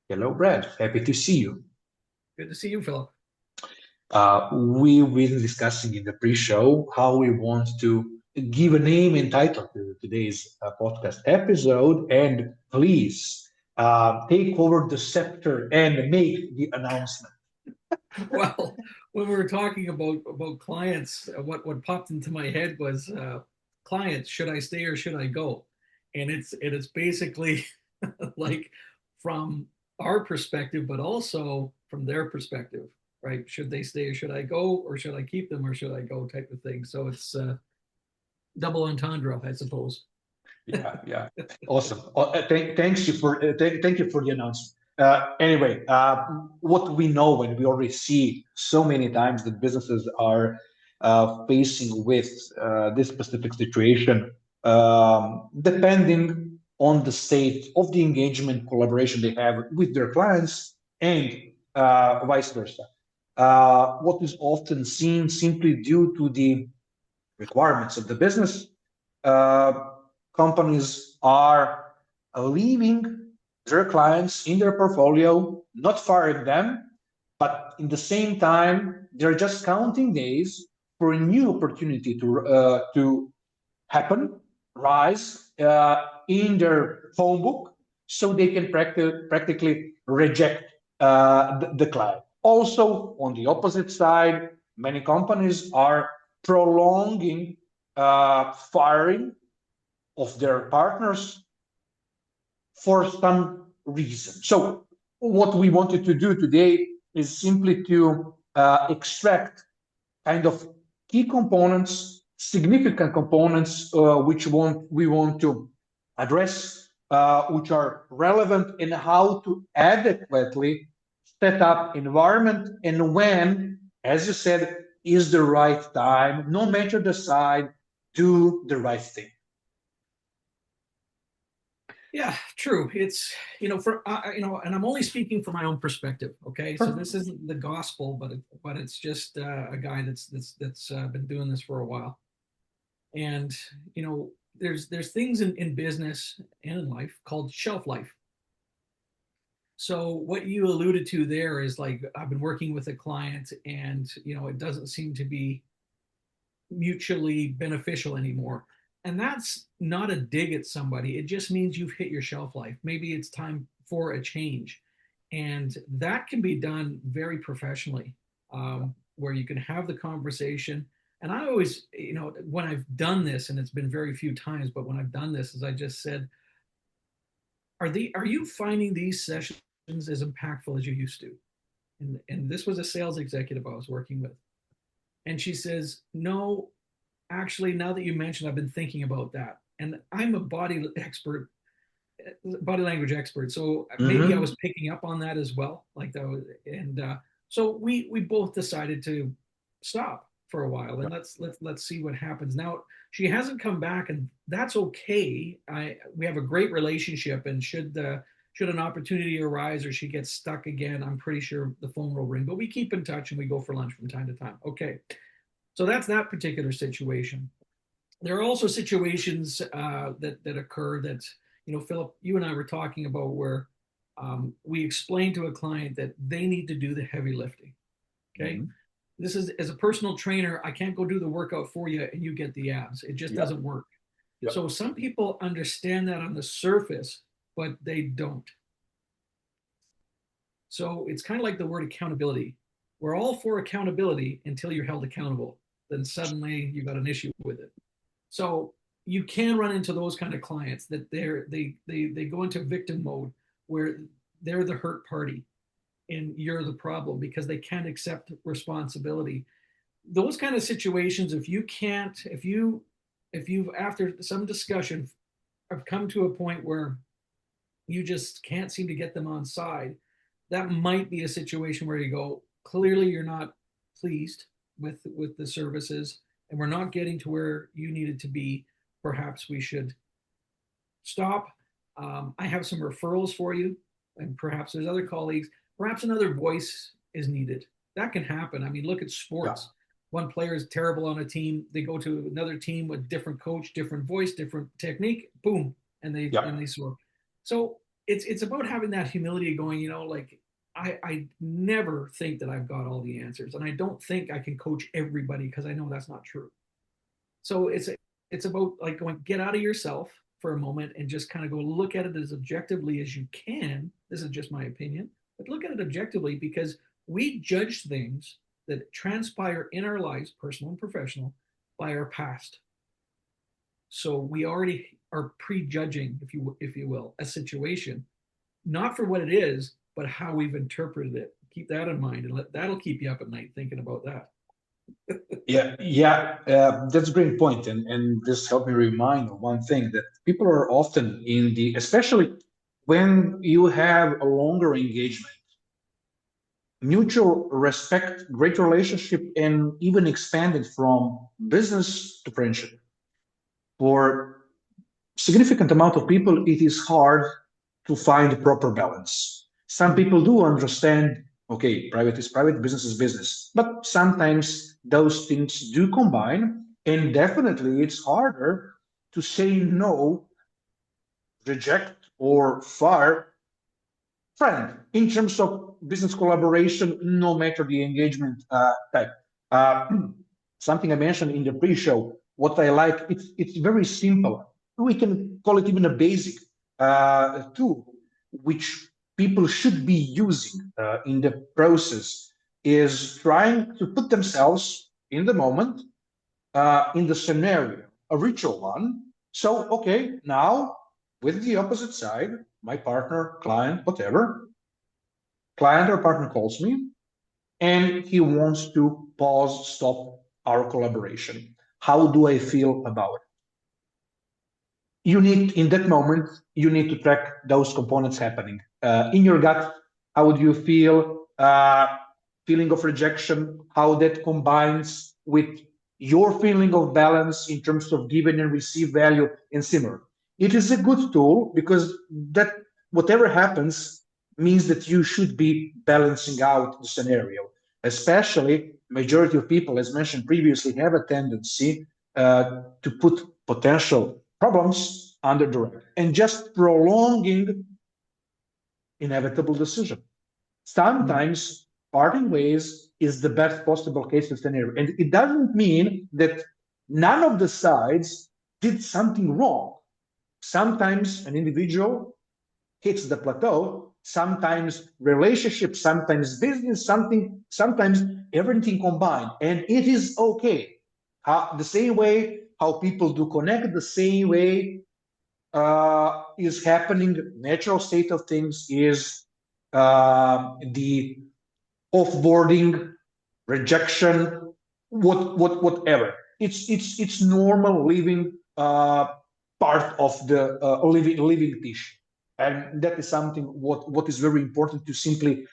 Hello, Brad. Happy to see you. Good to see you, Philip. We will discussing in the pre-show how we want to give a name and title to today's podcast episode. And please take over the scepter and make the announcement. Well, when we were talking about clients, what popped into my head was clients. Should I stay or should I go? And it's basically like from our perspective, but also from their perspective, right? Should they stay or should I go, or should I keep them or should I go, type of thing. So it's double entendre, I suppose. Yeah, yeah, awesome. Thank you for the announcement. Anyway, what we know and we already see so many times that businesses are facing with this specific situation, depending on the state of the engagement collaboration they have with their clients and vice versa. What is often seen simply due to the requirements of the business, uh, companies are leaving their clients in their portfolio, not firing them, but in the same time, they're just counting days for a new opportunity to happen, rise in their phone book, so they can practically reject the client. Also, on the opposite side, many companies are prolonging firing of their partners for some reason. So, what we wanted to do today is simply to extract kind of key components, significant components, we want to address, which are relevant in how to adequately set up environment and when, as you said, is the right time, no matter the side, do the right thing. Yeah, true. It's for and I'm only speaking from my own perspective. Okay, so Sure. this isn't the gospel, but it's just a guy that's been doing this for a while. And there's things in business and in life called shelf life. So what you alluded to there is like I've been working with a client, and it doesn't seem to be mutually beneficial anymore. And that's not a dig at somebody. It just means you've hit your shelf life. Maybe it's time for a change. And that can be done very professionally, where you can have the conversation. And I always, when I've done this, and it's been very few times, but when I've done this, is I just said, are you finding these sessions as impactful as you used to? And this was a sales executive I was working with. And she says, no, actually, now that you mentioned, I've been thinking about that. And I'm a body language expert. So maybe I Mm-hmm. was picking up on that as well. Like that was, and so we both decided to stop for a while, and let's see what happens. Now she hasn't come back, and that's okay. We have a great relationship, and should an opportunity arise or she gets stuck again, I'm pretty sure the phone will ring. But we keep in touch and we go for lunch from time to time. Okay, so that's that particular situation. There are also situations that occur that, Philip, you and I were talking about where we explain to a client that they need to do the heavy lifting. Okay. Mm-hmm. This is, as a personal trainer, I can't go do the workout for you and you get the abs. It just Yeah, doesn't work. yeah, So some people understand that on the surface, but they don't. So it's kind of like the word accountability. We're all for accountability until you're held accountable. Then suddenly you got an issue with it. So you can run into those kind of clients that they go into victim mode where they're the hurt party and you're the problem because they can't accept responsibility. Those kind of situations, if you can't, if you've after some discussion have come to a point where you just can't seem to get them on side, that might be a situation where you go, clearly you're not pleased with the services and we're not getting to where you needed to be. Perhaps we should stop. I have some referrals for you, and perhaps there's other colleagues. Perhaps another voice is needed. That can happen. I mean, look at yeah, sports. One player is terrible on a team. They go to another team with different coach, different voice, different technique. Boom, and they yeah. soar. So it's about having that humility, going, like I never think that I've got all the answers, and I don't think I can coach everybody, because I know that's not true. So it's about like going, get out of yourself for a moment and just kind of go look at it as objectively as you can. This is just my opinion, but look at it objectively, because we judge things that transpire in our lives, personal and professional, by our past. So we already are prejudging, if you will, a situation, not for what it is, but how we've interpreted it. Keep that in mind, and that'll keep you up at night thinking about that. That's a great point, and this helped me remind of one thing that people are often in the, especially when you have a longer engagement, mutual respect, great relationship, and even expanded from business to friendship. For significant amount of people, it is hard to find the proper balance. Some people do understand, okay, private is private, business is business, but sometimes those things do combine, and definitely it's harder to say no, reject, or fire friend in terms of business collaboration, no matter the engagement type. Uh, Something I mentioned in the pre-show, what I like, it's very simple. We can call it even a basic tool, which people should be using in the process, is trying to put themselves in the moment, in the scenario, a ritual one. So, okay, now with the opposite side, my partner, client, whatever, client or partner calls me and he wants to pause, stop our collaboration. How do I feel about it? You need, in that moment, you need to track those components happening. In your gut, how would you feel? Feeling of rejection, how that combines with your feeling of balance in terms of giving and receive value and similar. It is a good tool because that whatever happens means that you should be balancing out the scenario. Especially, majority of people, as mentioned previously, have a tendency to put potential problems under direct and just prolonging inevitable decision. Sometimes parting ways is the best possible case scenario. And it doesn't mean that none of the sides did something wrong. Sometimes an individual hits the plateau, sometimes relationship, sometimes business, sometimes everything combined. And it is okay. The same way how people do connect, the same way is happening. Natural state of things is the offboarding, rejection, whatever. It's normal living part of the living tissue, and that is something what is very important to simply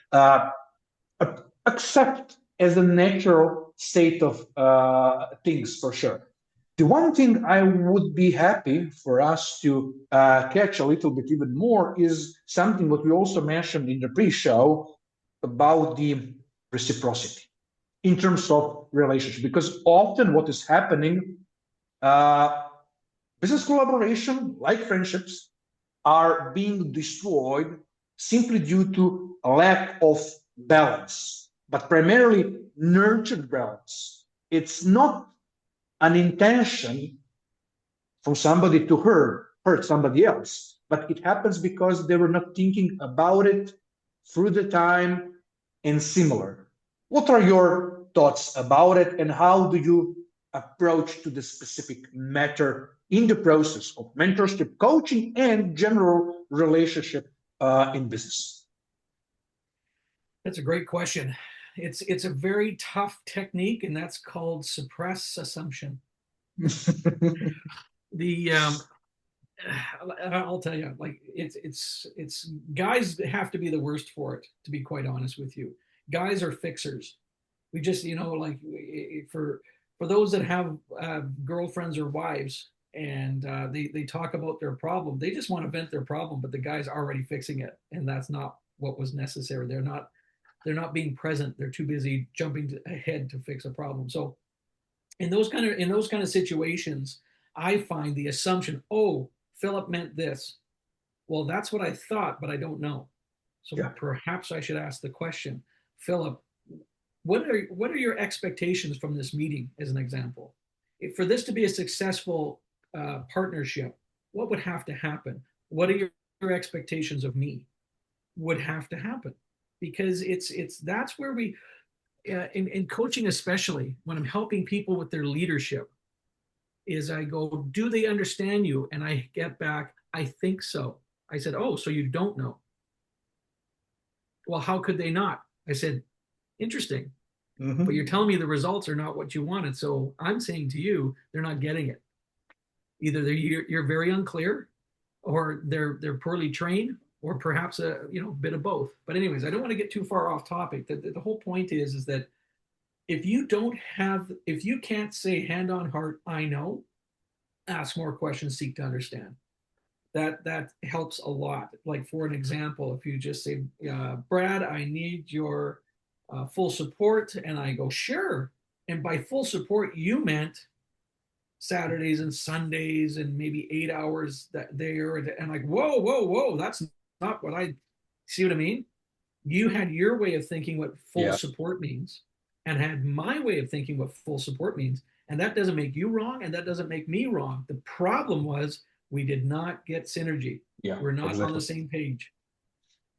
accept as a natural state of things for sure. The one thing I would be happy for us to catch a little bit even more is something what we also mentioned in the pre-show about the reciprocity in terms of relationship. Because often what is happening, uh, business collaboration, like friendships, are being destroyed simply due to a lack of balance, but primarily nurtured balance. It's not an intention from somebody to hurt somebody else, but it happens because they were not thinking about it through the time and similar. What are your thoughts about it, and how do you approach to the specific matter in the process of mentorship, coaching, and general relationship in business? That's a great question. It's a very tough technique, and that's called suppress assumption. The I'll tell you, like it's guys have to be the worst for it, to be quite honest with you. Guys are fixers. We just, like, for those that have girlfriends or wives, and they talk about their problem, they just want to vent their problem, but the guy's already fixing it, and that's not what was necessary. They're not being present. They're too busy jumping ahead to fix a problem. So in those kind of situations, I find the assumption, oh, Philip meant this. Well, that's what I thought, but I don't know. So Yeah. perhaps I should ask the question, Philip, what are your expectations from this meeting, as an example? For this to be a successful partnership, what would have to happen? What are your expectations of me? Would have to happen, because it's that's where we in coaching, especially when I'm helping people with their leadership, is I go, do they understand you? And I get back, I think so. I said, oh, so you don't know? Well, how could they not? I said, interesting. But you're Mm-hmm. telling me the results are not what you wanted. So I'm saying to you, they're not getting it. Either you're very unclear, or they're poorly trained, or perhaps a bit of both. But anyways, I don't want to get too far off topic. The whole point is that if you can't say hand on heart, I know, ask more questions, seek to understand. That helps a lot. Like, for an example, if you just say, Brad, I need your full support, and I go, sure. And by full support, you meant Saturdays and Sundays and maybe 8 hours that there. And like, whoa, whoa, whoa, that's not what I see. What I mean? You had your way of thinking what full Yeah. support means, and had my way of thinking what full support means. And that doesn't make you wrong, and that doesn't make me wrong. The problem was we did not get synergy. Yeah. We're not on the Exactly. same page.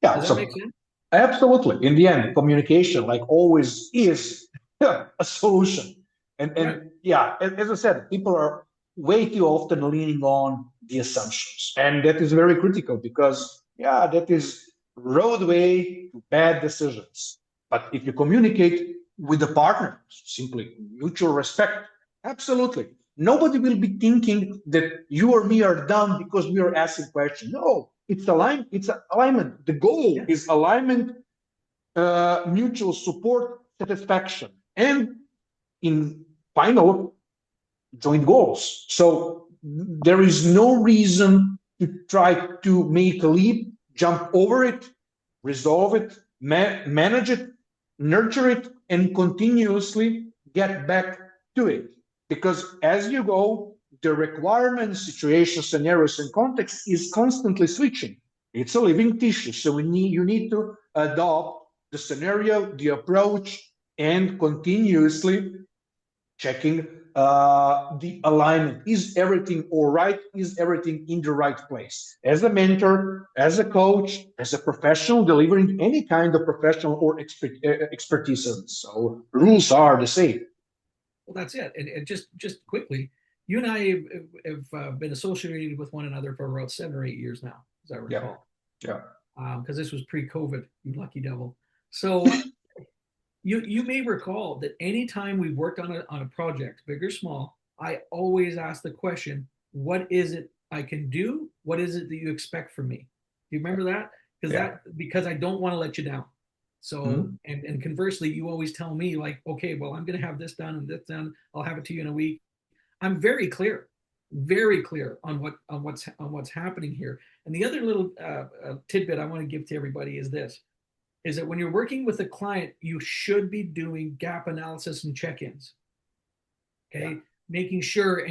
Yeah. Does that make So sense? absolutely, in the end, communication, like always, is a solution. Right. And yeah, as I said, people are way too often leaning on the assumptions, and that is very critical because yeah, that is roadway to bad decisions. But if you communicate with the partner, simply mutual respect, absolutely. Nobody will be thinking that you or me are dumb because we are asking questions. No, it's alignment. It's alignment. The goal Yeah. is alignment, mutual support, satisfaction, and in final joint goals. So there is no reason to try to make a leap, jump over it, resolve it, manage it, nurture it, and continuously get back to it. Because as you go, the requirements, situations, scenarios, and context is constantly switching. It's a living tissue. So you need to adopt the scenario, the approach, and continuously checking the alignment. Is everything all right? Is everything in the right place? As a mentor, as a coach, as a professional delivering any kind of professional or expertise service. So rules are the same. Well, that's it. And just quickly, you and I have been associated with one another for about 7 or 8 years now, as I Yeah. recall. Yeah. Because this was pre-COVID, you lucky devil. So you may recall that anytime we worked on a project, big or small, I always ask the question, what is it I can do? What is it that you expect from me? Do you remember that? Yeah. Because I don't want to let you down. So, Mhm. and conversely, you always tell me, like, okay, well, I'm going to have this done and this done. I'll have it to you in a week. I'm very clear on what's happening here. And the other little tidbit I want to give to everybody is this: is that when you're working with a client, you should be doing gap analysis and check-ins. Yeah. Okay, making sure,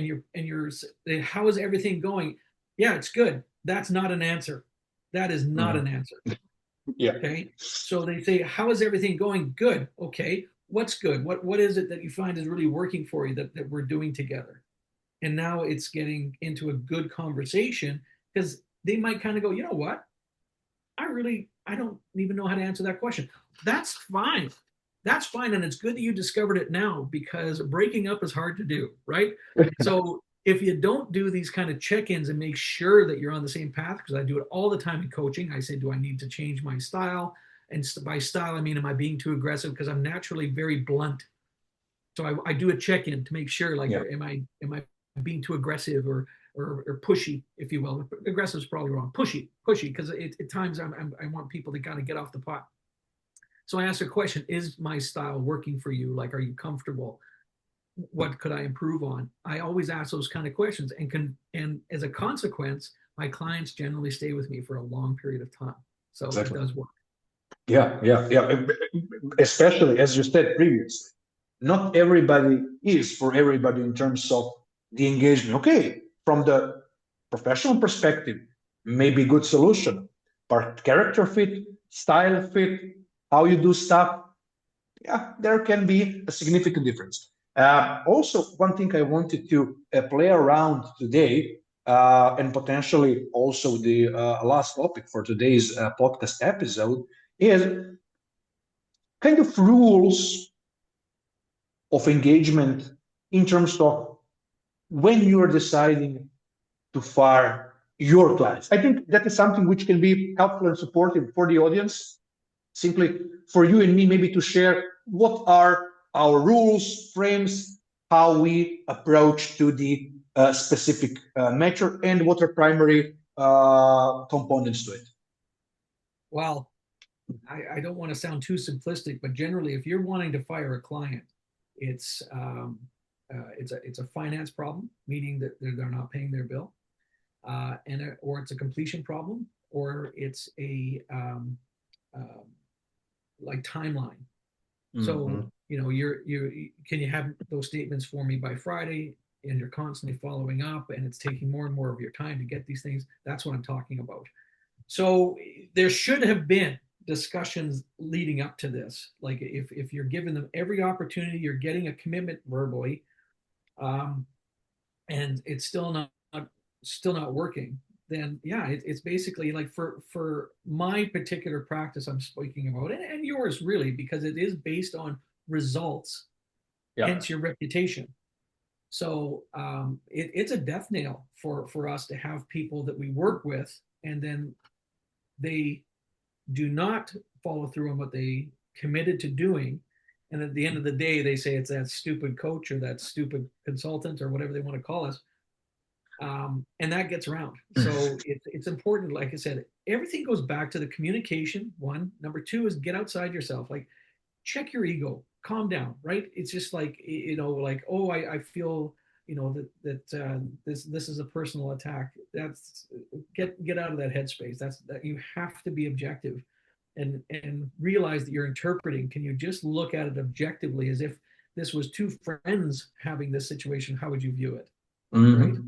how is everything going? Yeah, it's good. That's not an answer. That is not an Mhm. answer. Yeah. Okay, so they say, how is everything going? Good. Okay, what's good? What is it that you find is really working for you that we're doing together? And now it's getting into a good conversation, because they might kind of go, you know what? I don't even know how to answer that question. That's fine. That's fine. And it's good that you discovered it now, because breaking up is hard to do, right? So if you don't do these kind of check-ins and make sure that you're on the same path, because I do it all the time in coaching, I say, do I need to change my style? And by style, I mean, am I being too aggressive? Because I'm naturally very blunt. So I do a check-in to make sure, like, Yeah. am I being too aggressive, or pushy, if you will. Aggressive is probably wrong. Pushy, because at times I want people to kind of get off the pot. So I ask a question: is my style working for you? Like, are you comfortable? What could I improve on? I always ask those kind of questions, and as a consequence, my clients generally stay with me for a long period of time. So it Exactly. does work. Yeah. Yeah. Yeah. Especially as you said previously, not everybody is for everybody in terms of the engagement. Okay, from the professional perspective, maybe good solution, but character fit, style fit, how you do stuff, yeah, there can be a significant difference. Also, one thing I wanted to play around today, and potentially also the last topic for today's podcast episode, is kind of rules of engagement in terms of when you're deciding to fire your clients. I think that is something which can be helpful and supportive for the audience, simply for you and me maybe to share what are our rules, frames, how we approach to the specific matter, and what are primary components to it. Well, I don't want to sound too simplistic, but generally, if you're wanting to fire a client, it's it's a finance problem, meaning that they're not paying their bill, or it's a completion problem, or it's a like timeline. So you can you have those statements for me by Friday, and you're constantly following up, and it's taking more and more of your time to get these things. That's what I'm talking about. So there should have been discussions leading up to this. Like if you're giving them every opportunity, you're getting a commitment verbally, um, and it's still not working, then yeah, it's basically like for my particular practice I'm speaking about, and yours really, because it is based on results, Yeah. hence your reputation. So it's a death nail for us to have people that we work with, and then they do not follow through on what they committed to doing. And at the end of the day, they say it's that stupid coach or that stupid consultant or whatever they want to call us. And that gets around. So it's important. Like I said, everything goes back to the communication. One, number two is get outside yourself. Like check your ego, calm down, right? It's just like, like, oh, I feel, that this is a personal attack. That's get out of that headspace. That you have to be objective and realize that you're interpreting. Can you just look at it objectively as if this was two friends having this situation? How would you view it? Right?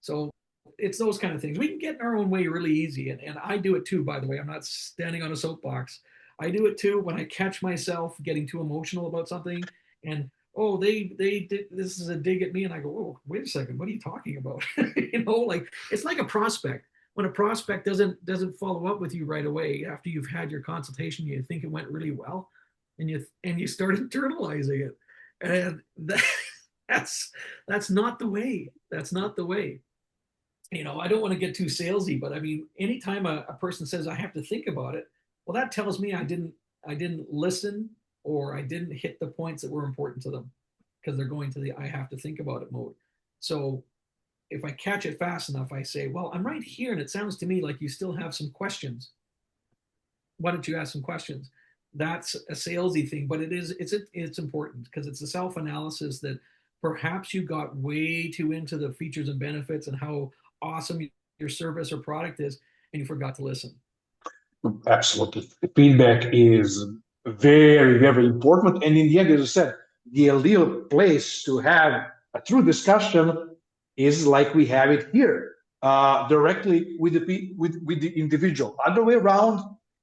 So it's those kind of things. We can get in our own way really easy. And I do it too, by the way. I'm not standing on a soapbox. I do it too when I catch myself getting too emotional about something and oh, they did this is a dig at me, and I go, oh, wait a second, what are you talking about? Like it's like a prospect. When a prospect doesn't follow up with you right away after you've had your consultation, you think it went really well, and you start internalizing it, and that's not the way. That's not the way. I don't want to get too salesy, but I mean, anytime a person says I have to think about it, well, that tells me I didn't listen, or I didn't hit the points that were important to them, because they're going to the I have to think about it mode. So if I catch it fast enough, I say, well, I'm right here, and it sounds to me like you still have some questions. Why don't you ask some questions? That's a salesy thing, but it's important because it's a self-analysis that perhaps you got way too into the features and benefits and how awesome your service or product is, and you forgot to listen. Absolutely. Feedback is very, very important. And in the end, as I said, the ideal place to have a true discussion is like we have it here, directly with the individual. Other way around,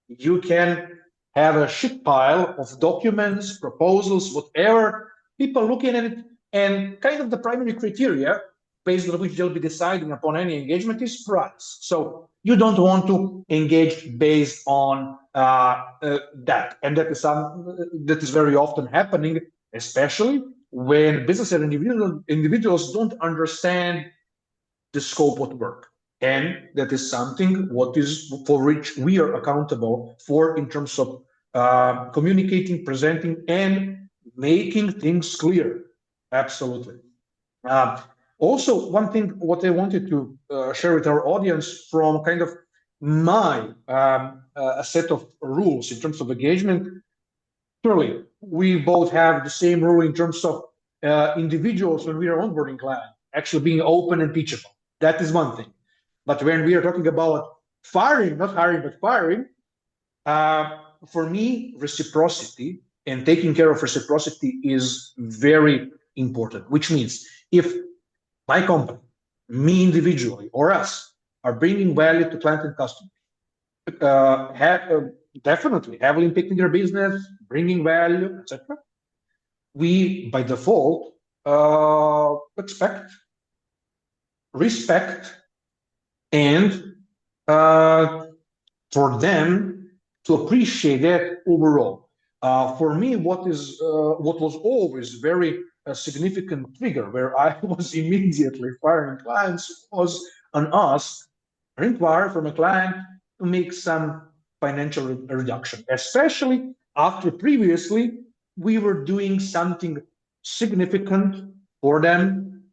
you can have a shit pile of documents, proposals, whatever, people looking at it, and kind of the primary criteria based on which they'll be deciding upon any engagement is price. So you don't want to engage based on that, and that is very often happening, especially when business and individuals don't understand the scope of work, and that is something what is for which we are accountable for in terms of communicating, presenting, and making things clear. Absolutely. Uh, Also, one thing what I wanted to share with our audience from kind of my a set of rules in terms of engagement. Surely, we both have the same rule in terms of individuals when we are onboarding client, actually being open and teachable. That is one thing. But when we are talking about firing, not hiring, but firing, for me, reciprocity and taking care of reciprocity is very important, which means if my company, me individually, or us are bringing value to client and customer, have, definitely heavily impacting their business, bringing value, etc., we by default expect respect and for them to appreciate that overall. For me, what was always very significant trigger where I was immediately firing clients was an ask, an inquiry from a client to make some financial reduction, especially after previously we were doing something significant for them,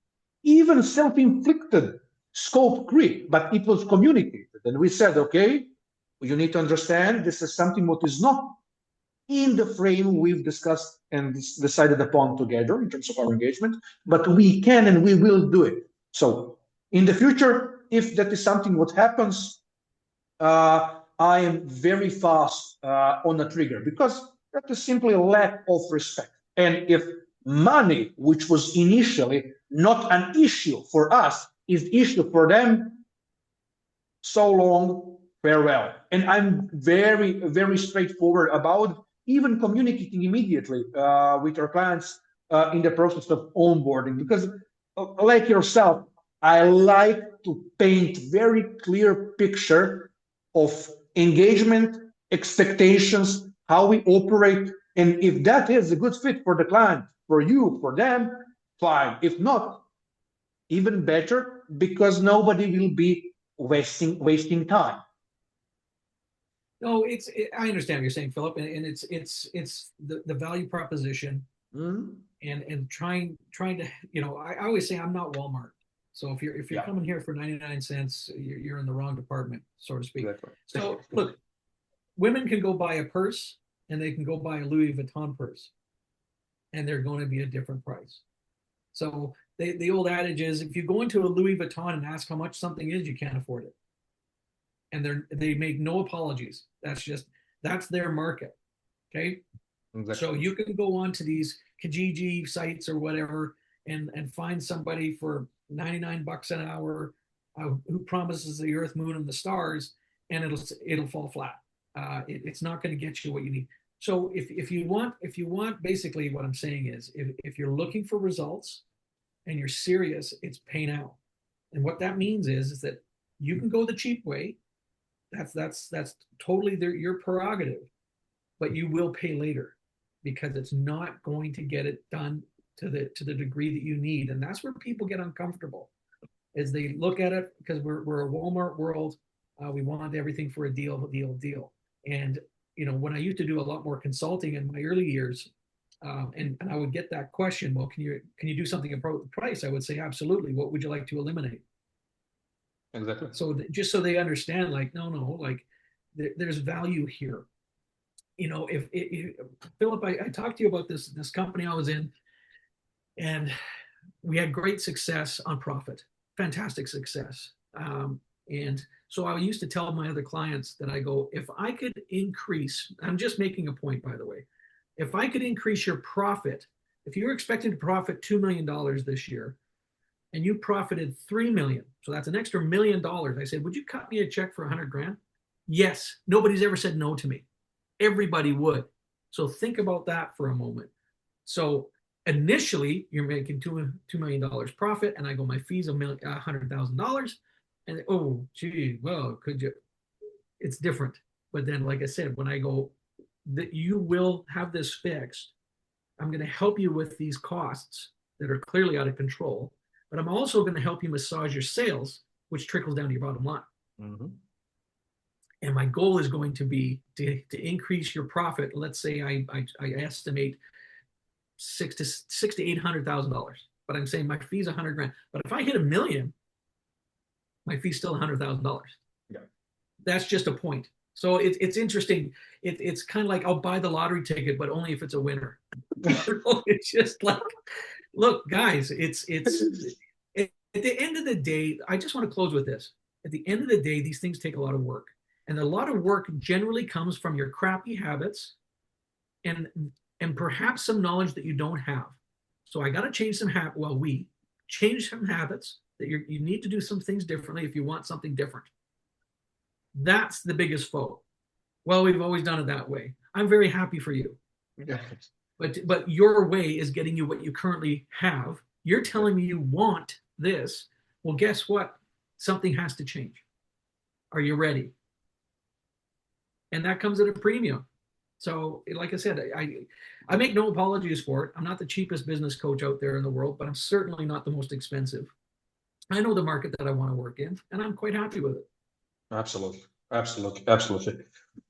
even self-inflicted scope creep, but it was communicated. And we said, okay, you need to understand this is something what is not in the frame we've discussed and decided upon together in terms of our engagement, but we can and we will do it. So in the future, if that is something what happens, I am very fast on the trigger because that is simply a lack of respect. And if money, which was initially not an issue for us, is issue for them, so long, farewell. And I'm very, very straightforward about even communicating immediately with our clients in the process of onboarding because, like yourself, I like to paint very clear picture of engagement, expectations, how we operate, and if that is a good fit for the client, for you, for them, fine. If not, even better because nobody will be wasting time. No, I understand what you're saying, Philip, and it's the value proposition Mm-hmm. and trying to, I always say I'm not Walmart. So if you're Yeah, coming here for 99 cents, you're in the wrong department, so to speak. exactly. So look, women can go buy a purse and they can go buy a Louis Vuitton purse, and they're going to be a different price. So the old adage is, if you go into a Louis Vuitton and ask how much something is, you can't afford it, and they make no apologies. That's their market. Okay, Exactly. so you can go on to these Kijiji sites or whatever and find somebody for 99 bucks an hour who promises the earth, moon, and the stars, and it'll fall flat. It's not going to get you what you need. So if you want basically what I'm saying is, if you're looking for results and you're serious, it's pay now. And what that means is that you can go the cheap way. That's totally your prerogative, but you will pay later because it's not going to get it done to the degree that you need. And that's where people get uncomfortable, as they look at it, because we're a Walmart world. We want everything for a deal. And when I used to do a lot more consulting in my early years, and I would get that question, well, can you do something about the price? I would say absolutely. What would you like to eliminate? Exactly. So just so they understand, like, no, like there's value here. If Philip, I talked to you about this company I was in, and we had great success on profit, fantastic success. And so I used to tell my other clients that I go, if I could increase, I'm just making a point, by the way, if I could increase your profit, if you're expecting to profit $2 million this year and you profited 3 million, so that's an extra $1 million. I said, would you cut me a check for 100 grand? Yes. Nobody's ever said no to me. Everybody would. So think about that for a moment. So initially you're making $2 million profit, and I go, my fees $100,000, and oh gee, well, could you? It's different. But then, like I said, when I go, that you will have this fixed, I'm going to help you with these costs that are clearly out of control, but I'm also going to help you massage your sales, which trickles down to your bottom line. Mm-hmm. And my goal is going to be to increase your profit. Let's say I estimate six to $800,000, but I'm saying my fee's 100 grand. But if I hit 1 million, my fee's still $100,000. Yeah. That's just a point. So it's interesting. It's kind of like, I'll buy the lottery ticket, but only if it's a winner. It's just like, look, guys, it's at the end of the day, I just want to close with this. At the end of the day, these things take a lot of work. And a lot of work generally comes from your crappy habits and perhaps some knowledge that you don't have. So I got to change some we change some habits, that you need to do some things differently if you want something different. That's the biggest foe. Well, we've always done it that way. I'm very happy for you. But your way is getting you what you currently have. You're telling me you want this. Well, guess what? Something has to change. Are you ready? And that comes at a premium. So, like I said, I make no apologies for it. I'm not the cheapest business coach out there in the world, but I'm certainly not the most expensive. I know the market that I want to work in, and I'm quite happy with it. Absolutely, absolutely, absolutely.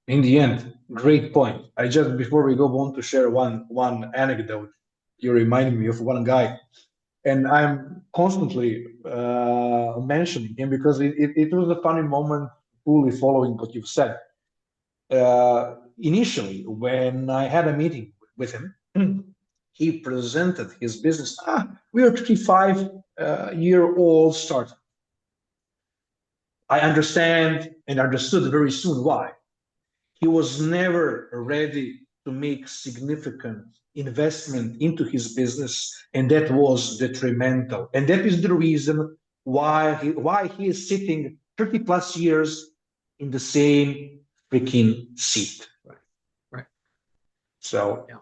In the end, great point. I just before we go on to share one anecdote, you reminded me of one guy, and I'm constantly mentioning him because it was a funny moment, fully following what you've said. Initially, when I had a meeting with him, he presented his business. We are 35-year-old startup. I understand and understood very soon why. He was never ready to make significant investment into his business, and that was detrimental. And that is the reason why he is sitting 30 plus years in the same freaking seat. Right. Right. So, yeah.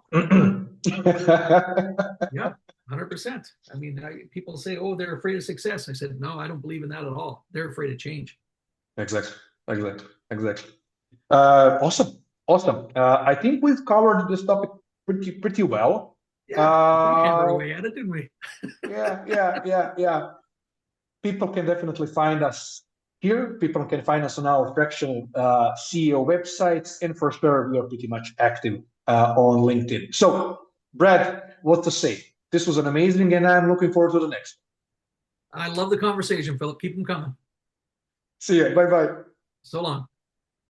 Yeah, 100%. I mean, people say, oh, they're afraid of success. I said, no, I don't believe in that at all. They're afraid of change. Exactly. Awesome. I think we've covered this topic pretty well. Yeah, we hammered away at it, didn't we? Yeah. People can definitely find us here. People can find us on our fractional CEO websites, and for sure, we are pretty much active on LinkedIn. So, Brad, what to say? This was an amazing, and I'm looking forward to the next. I love the conversation, Philip. Keep them coming. See you. Bye bye. So long.